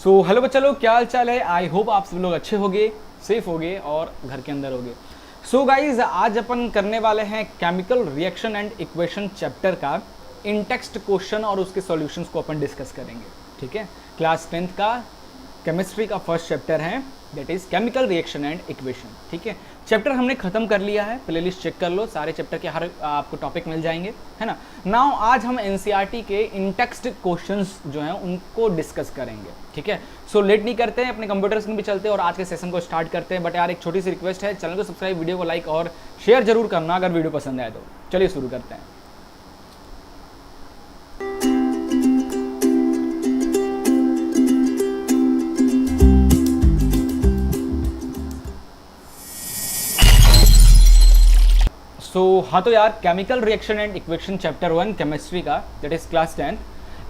So hello बच्चा लोग, क्या हाल चाल है। आई होप आप सब लोग अच्छे होंगे, सेफ होंगे और घर के अंदर होंगे। सो गाइज, आज अपन करने वाले हैं chemical reaction and equation chapter का इन टेक्स्ट क्वेश्चन और उसके सॉल्यूशंस को अपन डिस्कस करेंगे। ठीक है, क्लास 10th का केमिस्ट्री का फर्स्ट चैप्टर है, that is chemical reaction and equation. ठीक है, चैप्टर हमने खत्म कर लिया है, प्लेलिस्ट चेक कर लो, सारे चैप्टर के हर आपको टॉपिक मिल जाएंगे, है ना। नाउ आज हम एनसीईआरटी के इन टेक्स्ट क्वेश्चंस जो हैं उनको डिस्कस करेंगे। ठीक है, सो लेट नहीं करते हैं, अपने कंप्यूटर स्क्रीन पे चलते हैं और आज के सेशन को स्टार्ट करते हैं। बट यार एक छोटी सी रिक्वेस्ट है, चैनल को सब्सक्राइब, वीडियो को लाइक और शेयर जरूर करना अगर वीडियो पसंद आए तो। चलिए शुरू करते हैं। हाँ तो यार, chemical reaction and equation chapter 1 chemistry का, दैट इज क्लास 10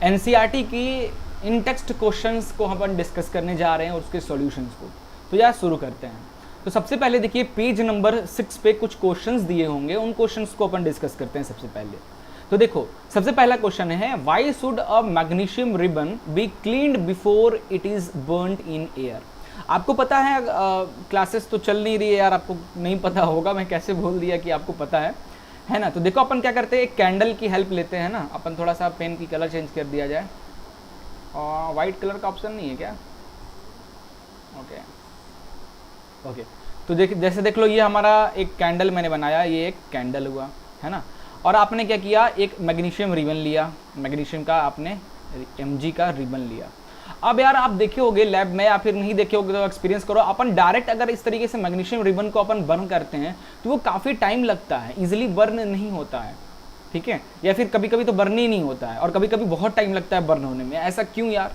एनसीईआरटी की इन टेक्स्ट क्वेश्चंस को हम अपन डिस्कस करने जा रहे हैं और उसके सॉल्यूशंस को। तो यार शुरू करते हैं। तो सबसे पहले देखिए, पेज नंबर 6 पे कुछ क्वेश्चंस दिए होंगे, उन क्वेश्चंस को अपन डिस्कस करते हैं सबसे पहले। तो देखो, सबसे पहला क्वेश्चन है, why should a magnesium ribbon be cleaned before it is burned in air. आपको पता है, क्लासेस तो चल नहीं रही है यार, आपको नहीं पता होगा, मैं कैसे बोल दिया कि आपको पता है ना। तो देखो अपन क्या करते हैं, एक कैंडल की हेल्प लेते हैं ना अपन, थोड़ा सा पेन की कलर चेंज कर दिया जाए। और वाइट कलर का ऑप्शन नहीं है क्या? ओके, तो जैसे देख लो, ये हमारा एक कैंडल मैंने बनाया, ये एक कैंडल हुआ, है ना। और आपने क्या किया, एक मैग्नीशियम रिबन लिया, मैग्नीशियम का आपने Mg का रिबन लिया। अब यार आप देखे होगे लैब में, या फिर नहीं देखे होगे तो एक्सपीरियंस करो, अपन डायरेक्ट अगर इस तरीके से मैग्नीशियम रिबन को अपन बर्न करते हैं तो वो काफ़ी टाइम लगता है, इजीली बर्न नहीं होता है। ठीक है, या फिर कभी कभी तो बर्न ही नहीं होता है और कभी कभी बहुत टाइम लगता है बर्न होने में। ऐसा क्यों यार?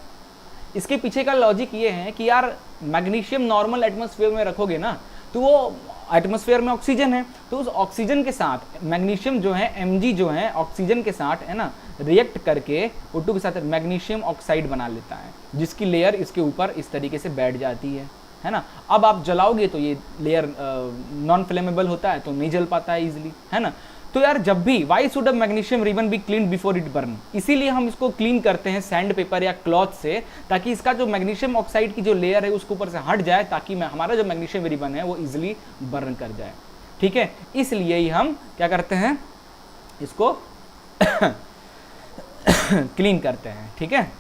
इसके पीछे का लॉजिक ये है कि यार मैग्नीशियम नॉर्मल एटमॉस्फेयर में रखोगे ना, तो वो एटमॉस्फेयर में ऑक्सीजन है, तो उस ऑक्सीजन के साथ मैग्नीशियम जो है, Mg जो है, ऑक्सीजन के साथ, है ना, रिएक्ट करके O2 के साथ मैग्नीशियम ऑक्साइड बना लेता है, जिसकी लेयर इसके ऊपर इस तरीके से बैठ जाती है ना। अब आप जलाओगे तो ये लेयर नॉन फ्लेमेबल होता है, तो नहीं जल पाता है इजिली, है ना। तो यार जब भी why should a magnesium ribbon be clean before it burn, इसीलिए हम इसको क्लीन करते हैं सैंड पेपर या क्लॉथ से, ताकि इसका जो मैग्नीशियम ऑक्साइड की जो लेयर है उसके ऊपर से हट जाए, ताकि हमारा जो मैग्नीशियम रिबन है वो इजिली बर्न कर जाए। ठीक है, इसलिए ही हम क्या करते हैं, इसको क्लीन करते हैं। ठीक है,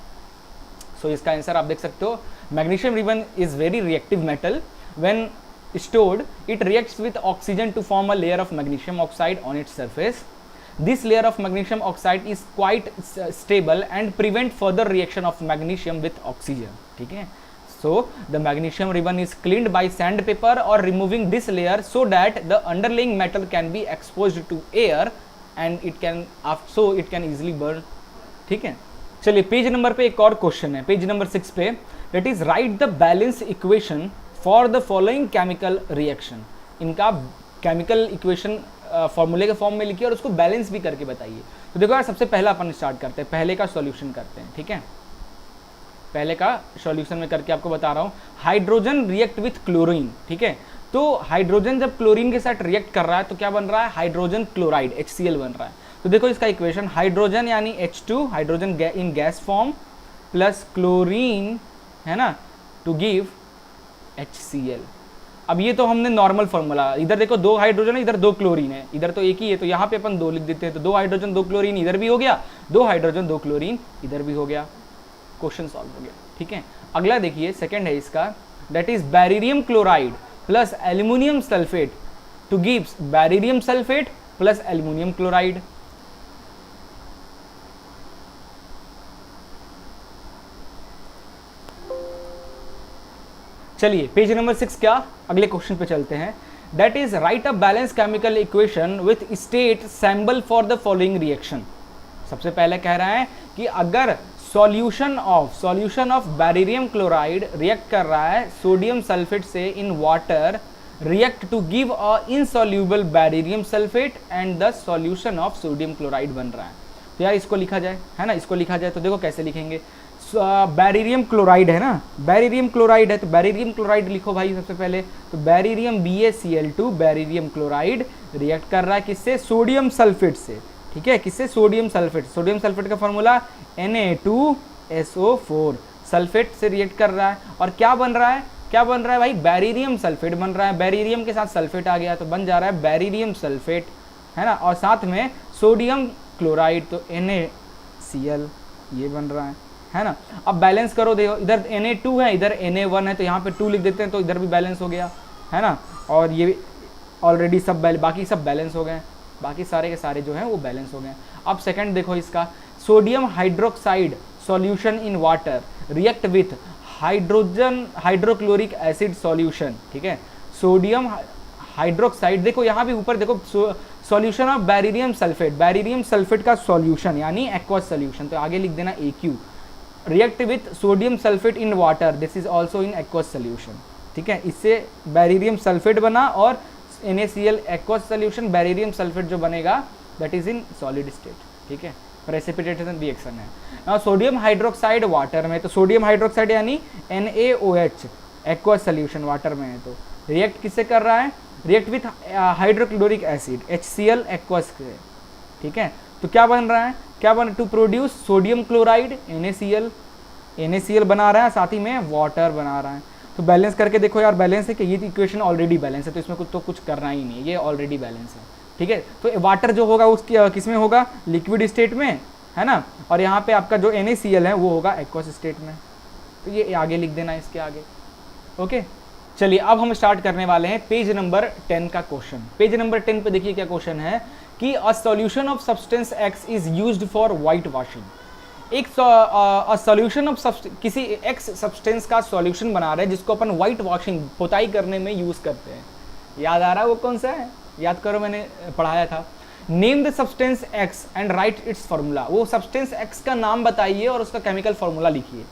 सो इसका आंसर आप देख सकते हो, magnesium ribbon is very reactive metal, when stored it reacts with oxygen to form a layer of magnesium oxide on its surface. This layer of magnesium oxide is quite stable and prevent further reaction of magnesium with oxygen. ठीक है, so the magnesium ribbon is cleaned by sandpaper or removing this layer so that the underlying metal can be exposed to air and it can easily burn. ठीक है, चलिए page number पे एक और question है, page number 6 पे, that is write the balance equation for the following chemical reaction. इनका chemical equation फॉर्मूले के फॉर्म में लिखिए और उसको बैलेंस भी करके बताइए। तो देखो यार, सबसे पहला अपन स्टार्ट करते हैं, पहले का सॉल्यूशन करते हैं। ठीक है, पहले का सॉल्यूशन में करके आपको बता रहा हूँ, हाइड्रोजन रिएक्ट विथ क्लोरीन। ठीक है, तो हाइड्रोजन जब क्लोरीन के साथ रिएक्ट कर रहा है तो क्या बन रहा है, हाइड्रोजन क्लोराइड HCl बन रहा है। तो देखो इसका इक्वेशन, हाइड्रोजन यानी H2, hydrogen in gas form, plus chlorine, है ना, टू गिव HCl। अब ये तो हमने नॉर्मल फॉर्मूला, इधर देखो 2 हाइड्रोजन है, इधर 2 क्लोरीन है, इधर तो एक ही है, तो यहाँ पे अपन 2 लिख देते हैं, तो 2 हाइड्रोजन 2 क्लोरीन इधर भी हो गया, 2 हाइड्रोजन 2 क्लोरीन इधर भी हो गया, क्वेश्चन सॉल्व हो गया। ठीक है, अगला देखिए, सेकंड है इसका, that is barium chloride plus aluminium sulphate to gives barium sulphate plus aluminium chloride. चलिए पेज नंबर 6 क्या, अगले क्वेश्चन पे चलते हैं, that is write a balance chemical equation with state symbol for the following reaction. सबसे पहले कह रहा है कि अगर solution of barium chloride react कर रहा है सोडियम सल्फेट से in water, react to give a insoluble barium sulphate and the solution of sodium chloride बन रहा है। तो यार इसको लिखा जाए, है ना, इसको लिखा जाए तो देखो कैसे लिखेंगे, बैरियम क्लोराइड है ना, बैरियम क्लोराइड है तो बैरियम क्लोराइड लिखो भाई सबसे पहले। तो barium BaCl2, barium chloride react कर रहा है किससे, सोडियम सल्फेट से। ठीक है, किससे, सोडियम सल्फेट। सोडियम सल्फेट का फॉर्मूला Na2SO4, सल्फेट से रिएक्ट कर रहा है और क्या बन रहा है, क्या बन रहा है भाई, बैरियम सल्फेट बन रहा है। बैरियम के साथ सल्फेट आ गया तो बन जा रहा है बैरियम सल्फेट, है ना। और साथ में सोडियम क्लोराइड तो NaCl ये बन रहा है ना। अब बैलेंस करो, देखो इधर Na2 है, इधर Na1 है, तो यहाँ पे 2 लिख देते हैं तो इधर भी बैलेंस हो गया, है ना। और ये ऑलरेडी सब बाकी सब बैलेंस हो गए, बाकी सारे के सारे जो हैं वो बैलेंस हो गए। अब सेकंड देखो इसका, sodium hydroxide solution in water react with hydrochloric acid solution, ठीक है। सोडियम हाइड्रोक्साइड, देखो यहाँ भी ऊपर देखो सॉल्यूशन ऑफ बैरियम सल्फेट का सॉल्यूशन यानी एक्वस सॉल्यूशन, तो आगे लिख देना AQ, react with sodium sulphate in water, this is also in aqueous solution, ठीक है। इससे बैरियम सल्फेट बना और NaCl aqueous solution, barium sulphate जो बनेगा that is in solid state, ठीक है। प्रेसिपिटेशन रिएक्शन है। now सोडियम हाइड्रोक्साइड वाटर में, तो सोडियम हाइड्रोक्साइड यानी NaOH एक्वस सॉल्यूशन वाटर में है, तो रिएक्ट किससे कर रहा है, react with hydrochloric acid HCl aqueous, ठीक है। तो क्या बन रहा है, क्या बन, to produce sodium chloride NaCl बना रहा है, साथ ही में वाटर बना रहा है। तो बैलेंस करके देखो यार, बैलेंस है कि ये इक्वेशन ऑलरेडी बैलेंस है, तो इसमें कुछ करना ही नहीं है, ये ऑलरेडी बैलेंस है, ठीक है। तो वाटर जो होगा उसकी किस में होगा, लिक्विड स्टेट में, है ना। और यहाँ पे आपका जो NaCl है वो होगा एक्वस स्टेट में, तो ये आगे लिख देना इसके आगे, ओके। चलिए अब हम स्टार्ट करने वाले हैं पेज नंबर 10 का क्वेश्चन। पेज नंबर 10 पे देखिए क्या क्वेश्चन है कि a solution of substance X is used for white washing. एक सॉल्यूशन ऑफ किसी एक्स सब्सटेंस का सॉल्यूशन बना रहे हैं जिसको अपन व्हाइट वॉशिंग, पुताई करने में यूज करते हैं। याद आ रहा है वो कौन सा है, याद करो मैंने पढ़ाया था। Name the substance X and right it's formula, वो सब्सटेंस X का नाम बताइए और उसका केमिकल फॉर्मूला लिखिए।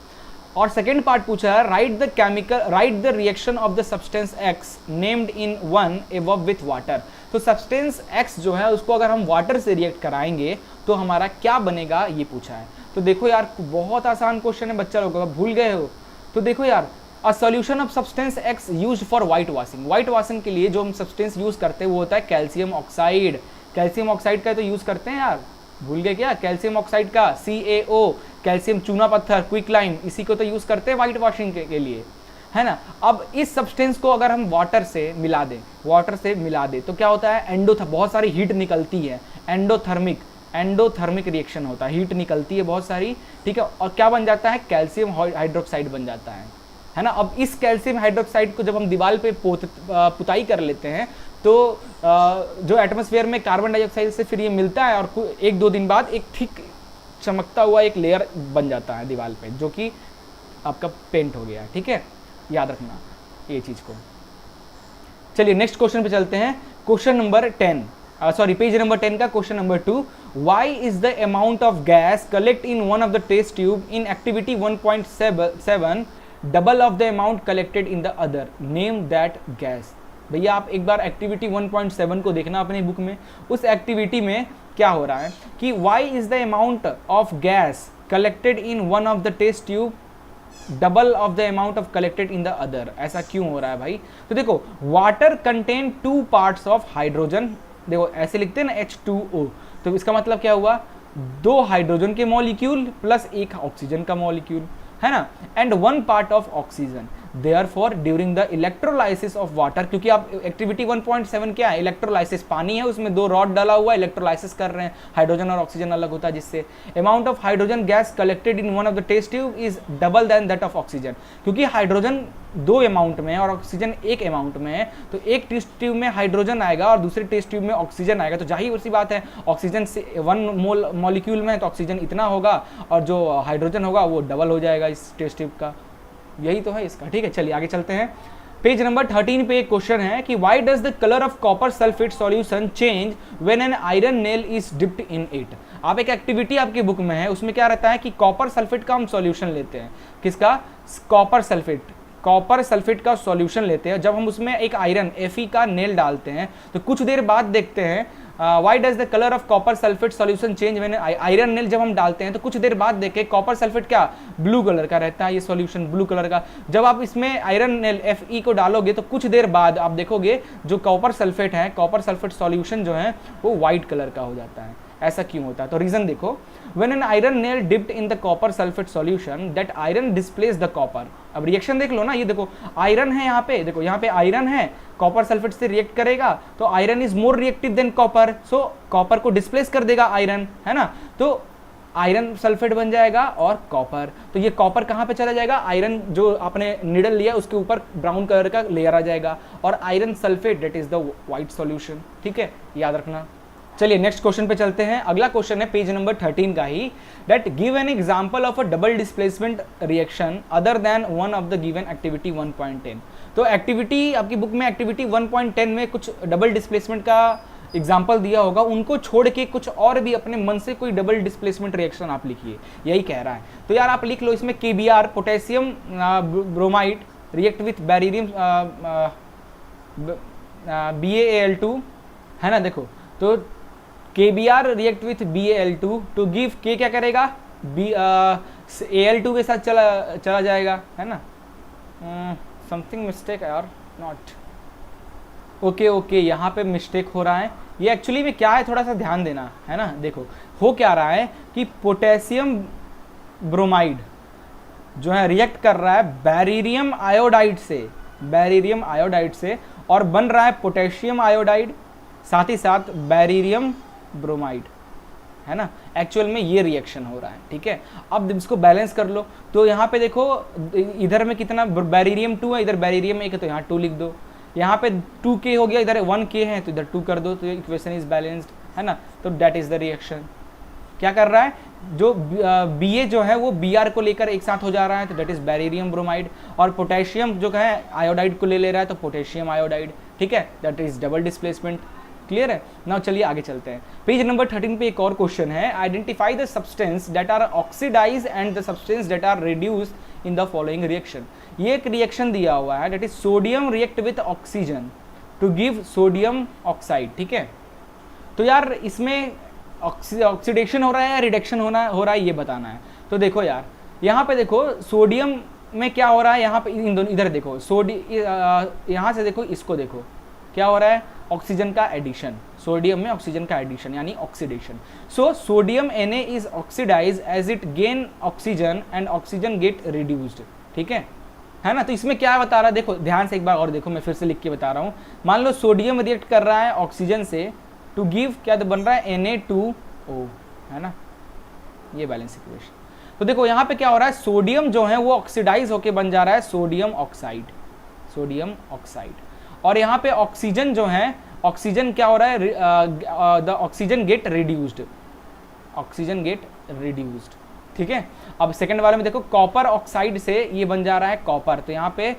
और सेकेंड पार्ट पूछा है, right the reaction of the substance X named in one above with water. तो सब्सटेंस X जो है उसको अगर हम वाटर से रिएक्ट कराएंगे तो हमारा क्या बनेगा, ये पूछा है। तो देखो यार बहुत आसान क्वेश्चन है, बच्चा लोग भूल गए हो तो देखो यार, a solution of substance X used for white washing. White washing के लिए जो हम सब्सटेंस यूज करते हैं वो होता है कैल्शियम ऑक्साइड। कैल्शियम ऑक्साइड का तो यूज करते हैं यार, भूल गए क्या, कैल्शियम ऑक्साइड का CaO, कैल्शियम चूना पत्थर, क्विक लाइम, इसी को तो यूज करते हैं व्हाइट वॉशिंग के लिए, है ना। अब इस सब्सटेंस को अगर हम वाटर से मिला दें तो क्या होता है, बहुत सारी हीट निकलती है, एंडोथर्मिक रिएक्शन होता है, हीट निकलती है बहुत सारी, ठीक है। और क्या बन जाता है, कैल्शियम हाइड्रोक्साइड बन जाता है ना। अब इस कैल्शियम हाइड्रोक्साइड को जब हम दीवार पे पुताई कर लेते हैं तो जो एटमॉस्फेयर में कार्बन डाइऑक्साइड से फिर ये मिलता है और 1-2 दिन बाद एक थिक चमकता हुआ एक लेयर बन जाता है दीवार पे, जो कि आपका पेंट हो गया, ठीक है। याद रखना ये चीज को। चलिए नेक्स्ट क्वेश्चन पे चलते हैं। क्वेश्चन नंबर 10, पेज नंबर 10 का question number 2, why is the amount of gas collect in one of the test tube in activity 1.7 double of the amount collected in the other, name that gas. भैया आप एक बार activity 1.7 को देखना अपनी book में। उस activity में क्या हो रहा है कि why is the amount of gas collected in one of the test tube double of the amount of collected in the other. ऐसा क्यों हो रहा है भाई, तो देखो water contain 2 parts of hydrogen, देखो ऐसे लिखते हैं ना H2O, तो इसका मतलब क्या हुआ, 2 हाइड्रोजन के मॉलिक्यूल प्लस 1 ऑक्सीजन का मॉलिक्यूल, है ना, and 1 part of oxygen. Therefore during the electrolysis of water, क्योंकि आप एक्टिविटी 1.7 क्या है, इलेक्ट्रोलाइसिस, पानी है उसमें 2 रॉड डाला हुआ है, इलेक्ट्रोलाइसिस कर रहे हैं, हाइड्रोजन और ऑक्सीजन अलग होता है, जिससे amount of hydrogen gas collected in one of the test tube is double than that of oxygen. क्योंकि हाइड्रोजन 2 अमाउंट में है और ऑक्सीजन 1 अमाउंट में है, तो एक टेस्ट ट्यूब में हाइड्रोजन आएगा और दूसरे टेस्ट ट्यूब में ऑक्सीजन आएगा, तो जाहिर सी बात है ऑक्सीजन से 1 मोल मॉलिक्यूल में है तो ऑक्सीजन इतना होगा और जो हाइड्रोजन होगा वो डबल हो जाएगा इस टेस्ट ट्यूब का। यही तो है इसका, ठीक है। चलिए आगे चलते हैं। पेज नंबर 13 पे एक क्वेश्चन है कि why does the colour of copper sulphate solution change when an iron nail is dipped in it. आप एक एक्टिविटी आपकी बुक में है, उसमें क्या रहता है कि कॉपर सल्फेट का हम सॉल्यूशन लेते हैं, किसका, कॉपर सल्फेट का सॉल्यूशन लेते हैं। जब हम उसमें एक आयरन Fe का नेल डालते हैं तो कुछ देर बाद देखते हैं why does the colour of copper sulphate solution change when iron nail जब हम डालते हैं तो कुछ देर बाद देखें कॉपर सल्फेट क्या ब्लू कलर का रहता है, ये सॉल्यूशन ब्लू कलर का। जब आप इसमें आयरन नेल Fe को डालोगे तो कुछ देर बाद आप देखोगे जो कॉपर सल्फेट है, कॉपर सल्फेट सॉल्यूशन जो है वो व्हाइट कलर का हो जाता है। ऐसा क्यों होता है? तो रीजन देखो, when an iron nail dipped in the copper sulphate solution that iron displace the copper. अब रिएक्शन देख लो ना, ये देखो आयरन है यहाँ पे, देखो यहाँ पे आयरन है, कॉपर सल्फेट से रिएक्ट करेगा तो iron is more reactive than copper, so copper को डिस्प्लेस कर देगा आयरन, है ना, तो आयरन सल्फेट बन जाएगा और कॉपर। तो ये कॉपर कहाँ पे चला जाएगा? आयरन जो आपने निडल लिया उसके ऊपर ब्राउन कलर का लेयर आ जाएगा, और iron sulphate that is the white solution. ठीक है, याद रखना। चलिए नेक्स्ट क्वेश्चन पे चलते हैं। अगला क्वेश्चन है पेज नंबर 13 का ही, that give an example of a double displacement reaction other than one of the given activity 1.10। तो एक्टिविटी आपकी बुक में एक्टिविटी 1.10 में कुछ डबल डिस्प्लेसमेंट का एग्जाम्पल दिया होगा, उनको छोड़ के कुछ और भी अपने मन से कोई डबल डिस्प्लेसमेंट रिएक्शन आप लिखिए, यही कह रहा है। तो यार आप लिख लो इसमें KBr potassium bromide react with barium BaAl2, है ना। देखो तो KBr react with BaAl2 to give K, क्या करेगा Al2 के साथ चला जाएगा, है ना। समथिंग मिस्टेक यार, नॉट ओके, यहाँ पे मिस्टेक हो रहा है। ये एक्चुअली में क्या है, थोड़ा सा ध्यान देना, है ना। देखो हो क्या रहा है कि पोटेशियम ब्रोमाइड जो है रिएक्ट कर रहा है बैरियम आयोडाइड से, और बन रहा है पोटेशियम आयोडाइड, साथ ही साथ बैरियम ब्रोमाइड, है ना। एक्चुअल में ये रिएक्शन हो रहा है, ठीक है। अब इसको बैलेंस कर लो, तो यहाँ पे देखो इधर में कितना बैरियम 2 है, इधर बैरियम 1 है, तो यहाँ 2 लिख दो। यहाँ पे 2K हो गया, इधर 1K है तो इधर 2 कर दो, तो ये इक्वेशन इज बैलेंस्ड, है ना। तो दैट इज द रिएक्शन। क्या कर रहा है, जो Ba जो है वो Br को लेकर एक साथ हो जा रहा है, तो दैट इज बैरियम ब्रोमाइड, और पोटेशियम जो है आयोडाइड को ले रहा है, तो पोटेशियम आयोडाइड, ठीक है। That is double displacement. Clear है ना। चलिए आगे चलते हैं। पेज नंबर 13 पे एक और क्वेश्चन है, identify the substance that are oxidise and the substance that are reduce in the following reaction. ये एक रिएक्शन दिया हुआ है, that is sodium react with oxygen to give sodium oxide, ठीक है। तो यार इसमें ऑक्सीडेशन हो रहा है या रिडक्शन हो रहा है, ये बताना है। तो देखो यार यहाँ पे देखो सोडियम में क्या हो रहा है, यहाँ पे इन दोनों इधर देखो यहाँ से देखो, इसको देखो क्या हो रहा है, ऑक्सीजन का एडिशन, सोडियम में ऑक्सीजन का एडिशन यानी oxidation. So sodium Na is oxidise as it gain oxygen and oxygen get reduced, ठीक है ना। तो इसमें क्या बता रहा है, देखो ध्यान से एक बार और देखो, मैं फिर से लिख के बता रहा हूँ। मान लो सोडियम रिएक्ट कर रहा है ऑक्सीजन से टू गिव, क्या तो बन रहा है Na2O, है ना, ये बैलेंस इक्वेशन। तो देखो यहाँ पे क्या हो रहा है, सोडियम जो है वो ऑक्सीडाइज होके बन जा रहा है सोडियम ऑक्साइड, और यहाँ पे ऑक्सीजन जो है, ऑक्सीजन क्या हो रहा है, द ऑक्सीजन गेट रिड्यूस्ड, ठीक है। अब सेकंड वाले में देखो कॉपर ऑक्साइड से ये बन जा रहा है कॉपर, तो यहाँ पे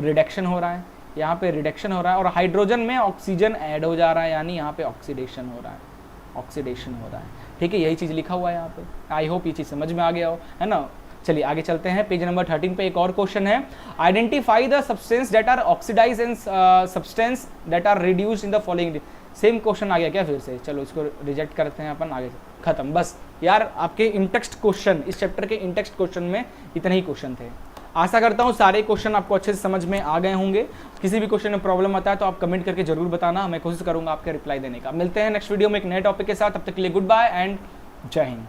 रिडक्शन हो रहा है, और हाइड्रोजन में ऑक्सीजन ऐड हो जा रहा है, यानी यहाँ पे ऑक्सीडेशन हो रहा है, ठीक है। यही चीज़ लिखा हुआ है यहाँ पे। आई होप ये चीज़ समझ में आ गया हो, है ना। चलिए आगे चलते हैं। पेज नंबर 13 पे एक और क्वेश्चन है, identify the substance that are oxidise and substance that are reduced in the following. Same question आ गया क्या फिर से, चलो इसको रिजेक्ट करते हैं अपन, आगे खत्म। बस यार आपके इंटेक्स्ट क्वेश्चन, इस चैप्टर के इंटेक्स्ट क्वेश्चन में इतने ही क्वेश्चन थे। आशा करता हूँ सारे क्वेश्चन आपको अच्छे से समझ में आ गए होंगे। किसी भी क्वेश्चन में प्रॉब्लम आता है तो आप कमेंट करके जरूर बताना, मैं कोशिश करूँगा आपके रिप्लाई देने का। मिलते हैं नेक्स्ट वीडियो में एक नए टॉपिक के साथ, तब तक के लिए गुड बाय एंड जय हिंद।